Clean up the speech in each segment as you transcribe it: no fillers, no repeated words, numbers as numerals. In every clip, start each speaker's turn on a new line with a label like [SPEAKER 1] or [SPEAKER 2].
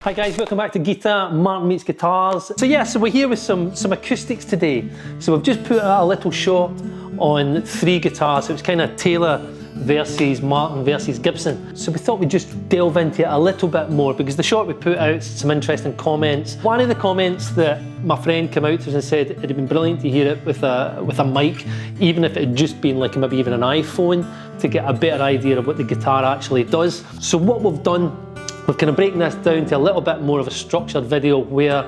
[SPEAKER 1] Hi guys, welcome back to Guitar, Martin Meets Guitars. So we're here with some acoustics today. So we've just put out a little shot on 3 guitars. So it's kind of Taylor versus Martin versus Gibson. So we thought we'd just delve into it a little bit more because the shot we put out, some interesting comments. One of the comments that my friend came out to us and said it'd have been brilliant to hear it with a mic, even if it had just been like maybe even an iPhone, to get a better idea of what the guitar actually does. So what we've done, we're kind of breaking this down to a little bit more of a structured video where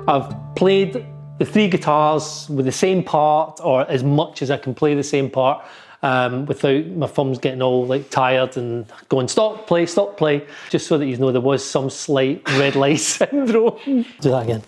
[SPEAKER 1] I've played the 3 guitars with the same part, or as much as I can play the same part, without my thumbs getting all like tired and going stop, play, just so that you know there was some slight red light syndrome. Do that again.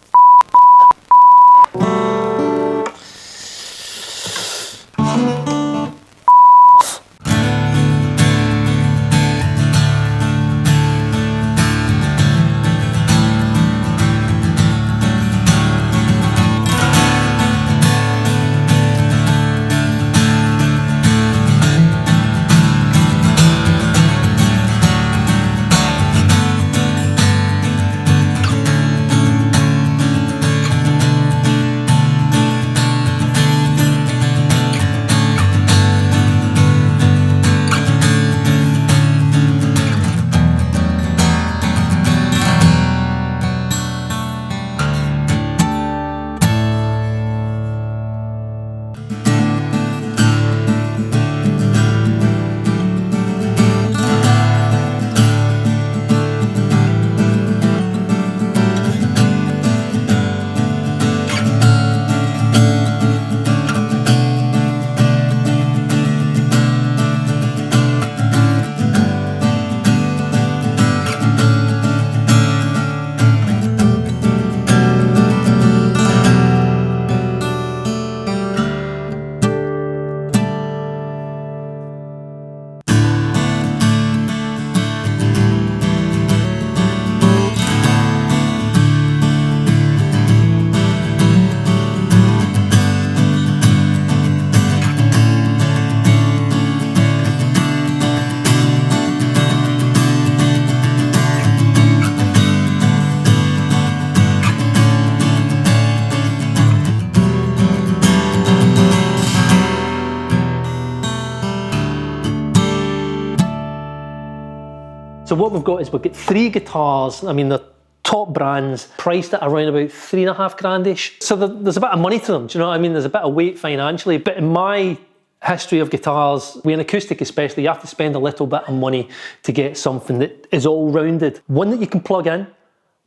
[SPEAKER 1] So what we've got is we've got 3 guitars. I mean, they're top brands, priced at around about 3.5 grand-ish. So there's a bit of money to them, do you know what I mean? There's a bit of weight financially, but in my history of guitars, with an acoustic especially, you have to spend a little bit of money to get something that is all-rounded. One that you can plug in,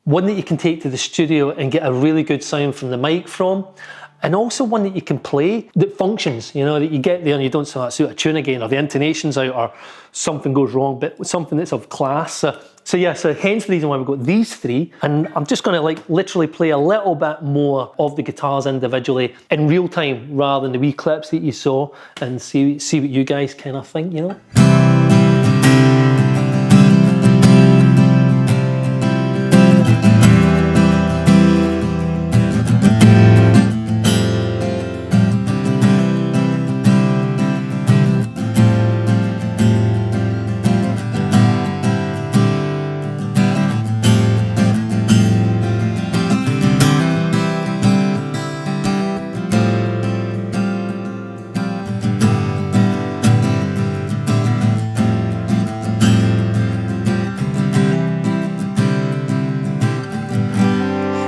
[SPEAKER 1] one that you can take to the studio and get a really good sound from the mic from, and also one that you can play that functions, you know, that you get there and you don't suit a tune again, or the intonation's out, or something goes wrong, but something that's of class. So hence the reason why we've got these 3. And I'm just gonna like literally play a little bit more of the guitars individually in real time rather than the wee clips that you saw, and see what you guys kind of think, you know?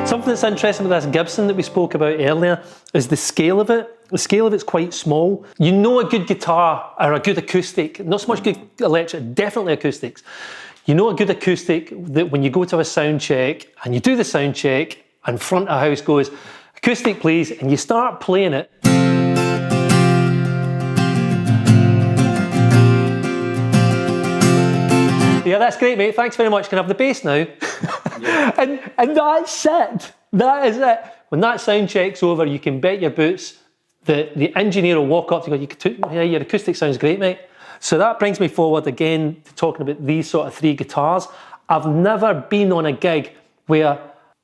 [SPEAKER 1] Something that's interesting with this Gibson that we spoke about earlier is the scale of it. The scale of it's quite small. You know a good guitar or a good acoustic, not so much good electric, definitely acoustics. You know a good acoustic that when you go to a sound check and you do the sound check and front of house goes, acoustic please, and you start playing it. Yeah, that's great, mate. Thanks very much. Can I have the bass now? Yeah. and that's it. That is it. When that sound check's over, you can bet your boots that the engineer will walk up to you and go, yeah, your acoustic sounds great, mate. So that brings me forward again to talking about these sort of 3 guitars. I've never been on a gig where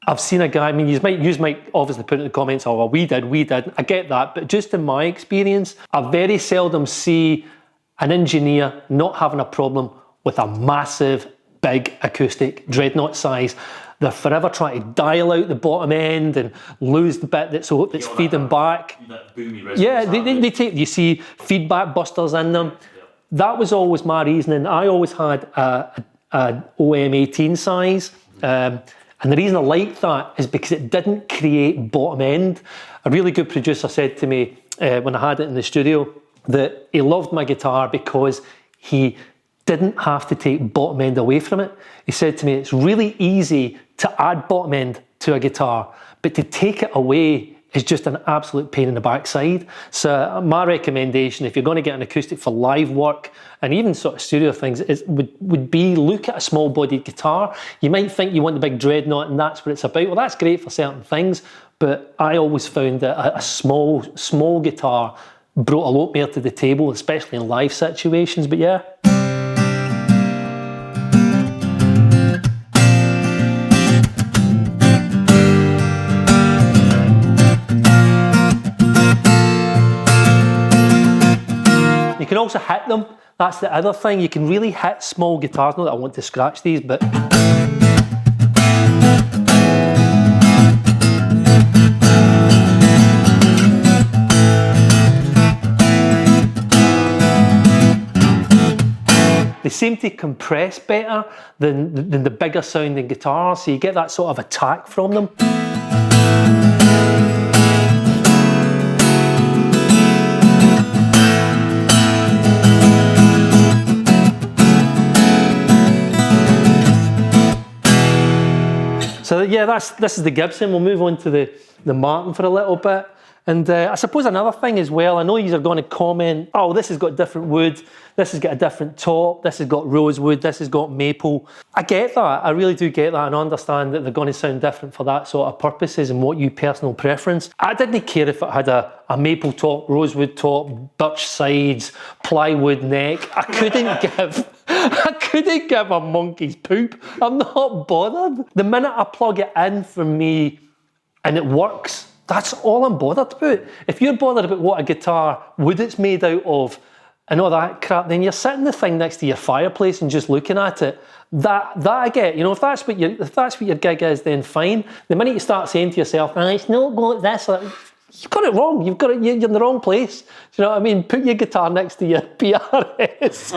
[SPEAKER 1] I've seen a guy, I mean, you might obviously put in the comments, oh, well, we did. I get that. But just in my experience, I very seldom see an engineer not having a problem with a massive, big acoustic, dreadnought size. they're forever trying to dial out the bottom end and lose the bit that's feeding back.
[SPEAKER 2] That boomy resonance.
[SPEAKER 1] Yeah, they take, you see feedback busters in them. That was always my reasoning. I always had a OM-18 size. And the reason I liked that is because it didn't create bottom end. A really good producer said to me when I had it in the studio that he loved my guitar because he didn't have to take bottom end away from it. He said to me, it's really easy to add bottom end to a guitar, but to take it away is just an absolute pain in the backside. So my recommendation, if you're going to get an acoustic for live work and even sort of studio things, would be look at a small bodied guitar. You might think you want the big dreadnought and that's what it's about. Well, that's great for certain things, but I always found that a small guitar brought a lot more to the table, especially in live situations. But yeah. You can also hit them. That's the other thing. You can really hit small guitars. Not that I want to scratch these, but they seem to compress better than the bigger sounding guitars, so you get that sort of attack from them. So yeah, this is the Gibson. We'll move on to the Martin for a little bit. And I suppose another thing as well, I know you are going to comment, oh, this has got different wood, this has got a different top, this has got rosewood, this has got maple. I get that, I really do get that, and I understand that they're going to sound different for that sort of purposes and what you personal preference. I didn't care if it had a maple top, rosewood top, birch sides, plywood neck. I couldn't give a monkey's poop. I'm not bothered. The minute I plug it in for me and it works, that's all I'm bothered about. If you're bothered about what a guitar wood it's made out of and all that crap, then you're sitting the thing next to your fireplace and just looking at it. That I get. You know, if that's what your gig is, then fine. The minute you start saying to yourself, it's not going like this, you've got it wrong. You're in the wrong place. Do you know what I mean? Put your guitar next to your PRS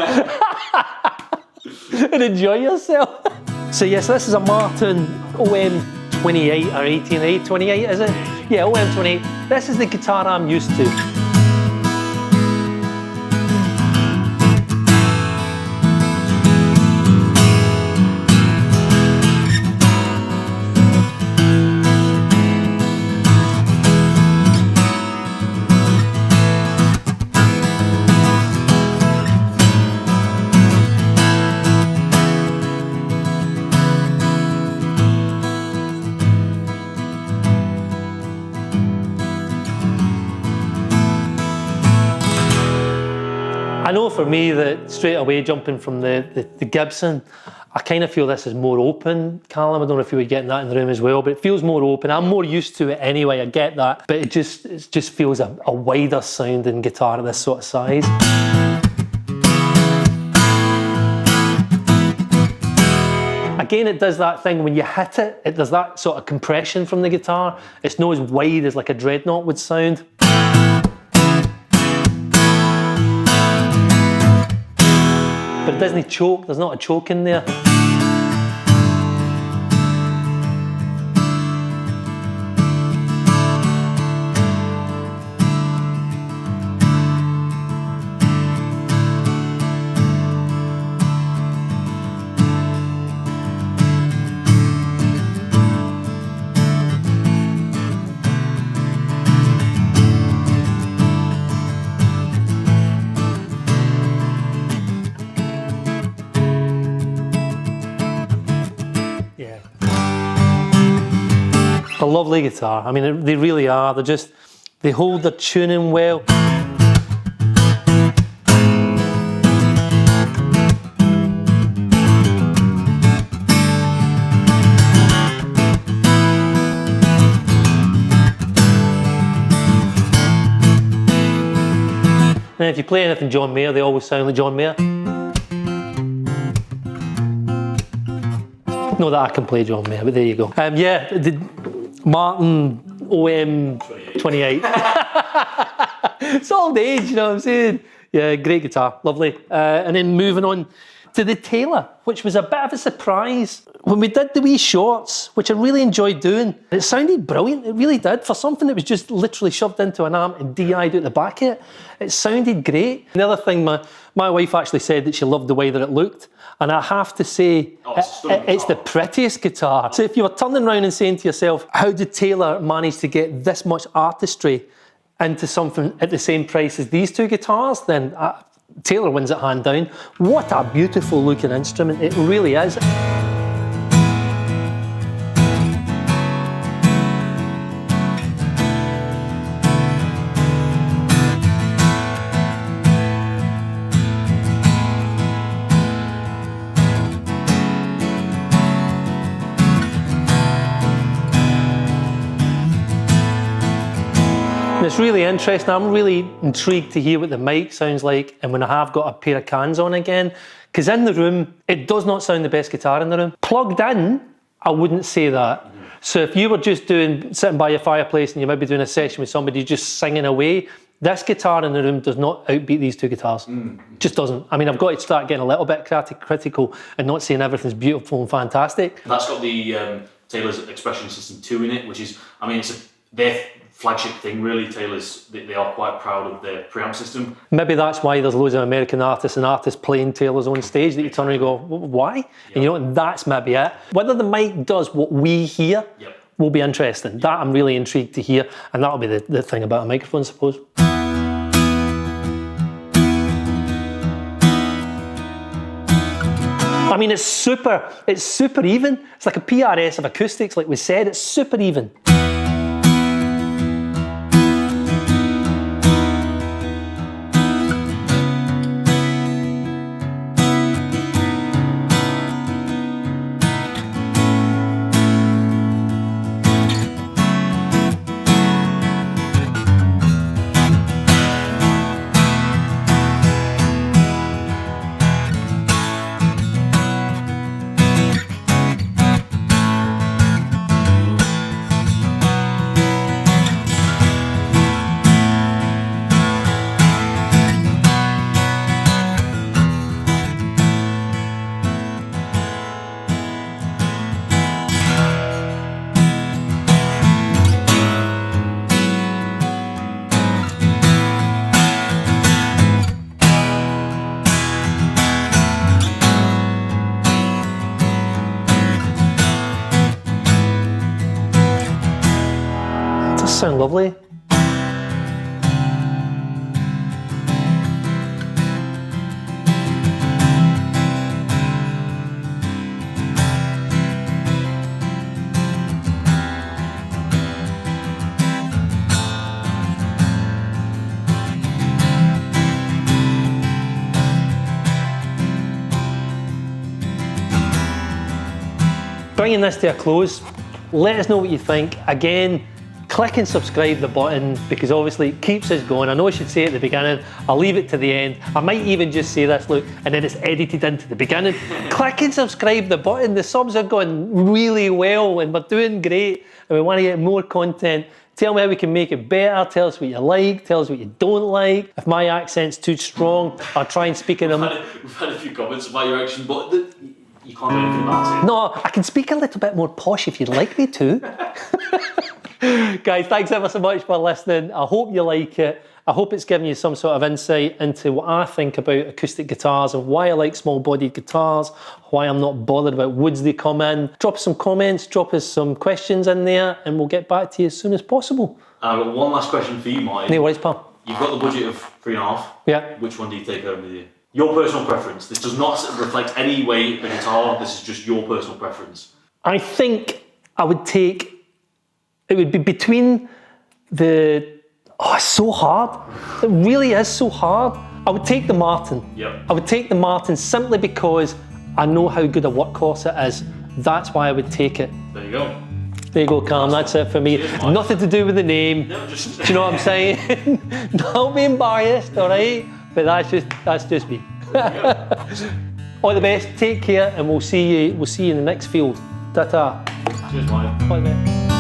[SPEAKER 1] and enjoy yourself. So yes, this is a Martin OM-28 or 18A, 28 is it? Yeah, OM-28. This is the guitar I'm used to. I know for me that straight away jumping from the Gibson, I kind of feel this is more open, Callum. I don't know if you were getting that in the room as well, but it feels more open. I'm more used to it anyway, I get that. But it just feels a wider sounding guitar of this sort of size. Again, it does that thing when you hit it, it does that sort of compression from the guitar. It's not as wide as like a dreadnought would sound. But it doesn't choke, there's not a choke in there. A lovely guitar. I mean, they really are. They hold their tuning well. And if you play anything John Mayer, they always sound like John Mayer. Not that I can play drum, mate, but there you go. Yeah, the Martin OM-28E. It's old age, you know what I'm saying? Yeah, great guitar, lovely. And then moving on to the Taylor, which was a bit of a surprise. When we did the wee shorts, which I really enjoyed doing, it sounded brilliant, it really did. For something that was just literally shoved into an amp and DI'd out the back of it, it sounded great. The other thing, my wife actually said that she loved the way that it looked, and I have to say, it's the prettiest guitar. So if you were turning around and saying to yourself, how did Taylor manage to get this much artistry into something at the same price as these two guitars, then Taylor wins it hand down. What a beautiful looking instrument, it really is. It's really interesting. I'm really intrigued to hear what the mic sounds like and when I have got a pair of cans on again, because in the room it does not sound the best guitar in the room. Plugged in, I wouldn't say that. So if you were just sitting by your fireplace and you might be doing a session with somebody just singing away, this guitar in the room does not outbeat these two guitars. Just doesn't. I mean, I've got to start getting a little bit critical and not saying everything's beautiful and fantastic.
[SPEAKER 2] That's got the Taylor's Expression System 2 in it, which is, I mean, it's their flagship thing really. Taylor's, they are quite proud of their preamp system.
[SPEAKER 1] Maybe that's why there's loads of American artists and artists playing Taylor's on stage that you turn around and go, why? Yep. And you know, that's maybe it. Whether the mic does what we hear will be interesting. That I'm really intrigued to hear, and that'll be the thing about a microphone, I suppose. I mean, it's super even. It's like a PRS of acoustics, like we said, it's super even. Sound lovely. Bringing this to a close, let us know what you think. Again, click and subscribe the button, because obviously it keeps us going. I know I should say it at the beginning, I'll leave it to the end. I might even just say this, look, and then it's edited into the beginning. Click and subscribe the button. The subs are going really well and we're doing great and we want to get more content. Tell me how we can make it better. Tell us what you like, tell us what you don't like. If my accent's too strong, I'll try and speak in them.
[SPEAKER 2] We've had a few comments about your accent, but you can't do anything about it.
[SPEAKER 1] No, I can speak a little bit more posh if you'd like me to. Guys, thanks ever so much for listening. I hope you like it. I hope it's given you some sort of insight into what I think about acoustic guitars and why I like small bodied guitars, why I'm not bothered about woods they come in. Drop us some comments, drop us some questions in there, and we'll get back to you as soon as possible.
[SPEAKER 2] I've got one last question for you, Martin.
[SPEAKER 1] No worries, pal.
[SPEAKER 2] You've got the budget of 3.5.
[SPEAKER 1] Yeah.
[SPEAKER 2] Which one do you take home with you? Your personal preference. This does not reflect any way the guitar, this is just your personal preference.
[SPEAKER 1] I think I would take, it would be between the, oh, it's so hard. It really is so hard. I would take the Martin.
[SPEAKER 2] Yep.
[SPEAKER 1] I would take the Martin simply because I know how good a workhorse it is. That's why I would take it.
[SPEAKER 2] There you go.
[SPEAKER 1] There you go, Cam, that's it for me.
[SPEAKER 2] Cheers,
[SPEAKER 1] nothing to do with the name.
[SPEAKER 2] No, just...
[SPEAKER 1] Do you know what I'm saying? Not being biased, all right? But that's just me. All the best, take care, and we'll see you in the next field. Ta-ta.
[SPEAKER 2] Cheers, Martin.
[SPEAKER 1] Bye, mate.